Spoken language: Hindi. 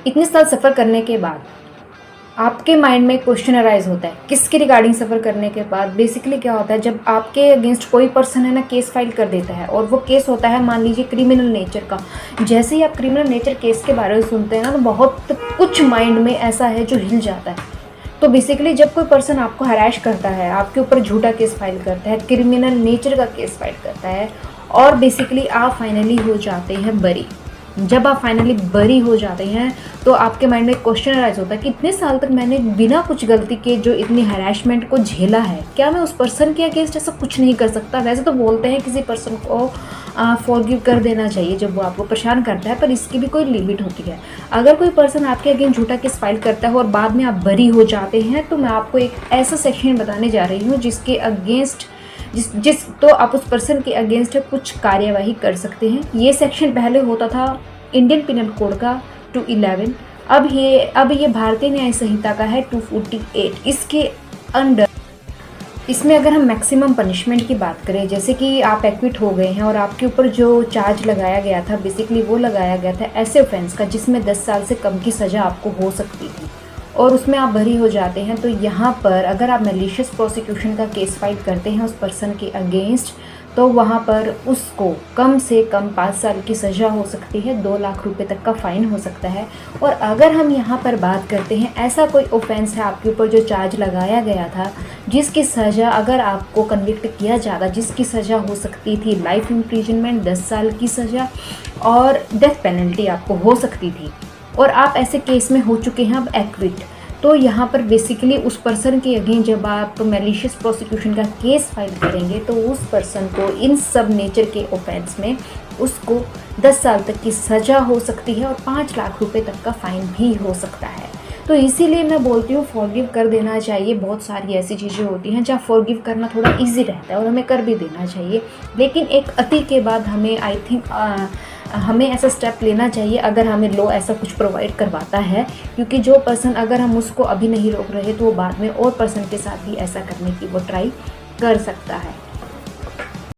इतने साल सफ़र करने के बाद आपके माइंड में क्वेश्चन अराइज होता है। किसके रिगार्डिंग सफ़र करने के बाद बेसिकली क्या होता है, जब आपके अगेंस्ट कोई पर्सन है ना केस फाइल कर देता है और वो केस होता है मान लीजिए क्रिमिनल नेचर का। जैसे ही आप क्रिमिनल नेचर केस के बारे में सुनते हैं ना तो बहुत कुछ माइंड में ऐसा है जो हिल जाता है। तो बेसिकली जब कोई पर्सन आपको हराश करता है, आपके ऊपर झूठा केस फाइल करता है, क्रिमिनल नेचर का केस फाइल करता है और बेसिकली आप फाइनली हो जाते हैं बरी। जब आप फाइनली बरी हो जाते हैं तो आपके माइंड में क्वेश्चन अराइज होता है कि इतने साल तक मैंने बिना कुछ गलती के जो इतनी हरासमेंट को झेला है, क्या मैं उस पर्सन के अगेंस्ट ऐसा कुछ नहीं कर सकता। वैसे तो बोलते हैं किसी पर्सन को फॉरगिव कर देना चाहिए जब वो आपको परेशान करता है, पर इसकी भी कोई लिमिट होती है। अगर कोई पर्सन आपके अगेंस्ट झूठा केस फाइल करता है और बाद में आप बरी हो जाते हैं तो मैं आपको एक ऐसा सेक्शन बताने जा रही हूँ जिसके अगेंस्ट तो आप उस पर्सन के अगेंस्ट कुछ कार्यवाही कर सकते हैं। ये सेक्शन पहले होता था इंडियन पिनल कोड का 211, अब ये भारतीय न्याय संहिता का है 248। इसके अंडर इसमें अगर हम मैक्सिमम पनिशमेंट की बात करें, जैसे कि आप एक्विट हो गए हैं और आपके ऊपर जो चार्ज लगाया गया था बेसिकली वो लगाया गया था ऐसे ऑफेंस का जिसमें 10 साल से कम की सज़ा आपको हो सकती थी और उसमें आप बरी हो जाते हैं, तो यहाँ पर अगर आप मैलिशियस प्रोसिक्यूशन का केस फाइल करते हैं उस पर्सन के अगेंस्ट तो वहाँ पर उसको कम से कम 5 साल की सज़ा हो सकती है, 2 लाख रुपए तक का फ़ाइन हो सकता है। और अगर हम यहाँ पर बात करते हैं ऐसा कोई ऑफेंस है आपके ऊपर जो चार्ज लगाया गया था जिसकी सज़ा अगर आपको कन्विक्ट किया जाता जिसकी सज़ा हो सकती थी लाइफ इम्प्रिजनमेंट, 10 साल की सज़ा और डेथ पेनल्टी आपको हो सकती थी और आप ऐसे केस में हो चुके हैं अब एक्विट, तो यहाँ पर बेसिकली उस पर्सन के अगेंस्ट जब आप मैलिशियस प्रोसिक्यूशन का केस फाइल करेंगे तो उस पर्सन को इन सब नेचर के ऑफेंस में उसको 10 साल तक की सज़ा हो सकती है और 5 लाख रुपए तक का फ़ाइन भी हो सकता है। तो इसीलिए मैं बोलती हूँ फॉरगिव कर देना चाहिए। बहुत सारी ऐसी चीज़ें होती हैं जहाँ फॉरगिव करना थोड़ा ईजी रहता है और हमें कर भी देना चाहिए, लेकिन एक अति के बाद हमें आई थिंक हमें ऐसा स्टेप लेना चाहिए अगर हमें लॉ ऐसा कुछ प्रोवाइड करवाता है, क्योंकि जो पर्सन अगर हम उसको अभी नहीं रोक रहे तो वो बाद में और पर्सन के साथ भी ऐसा करने की वो ट्राई कर सकता है।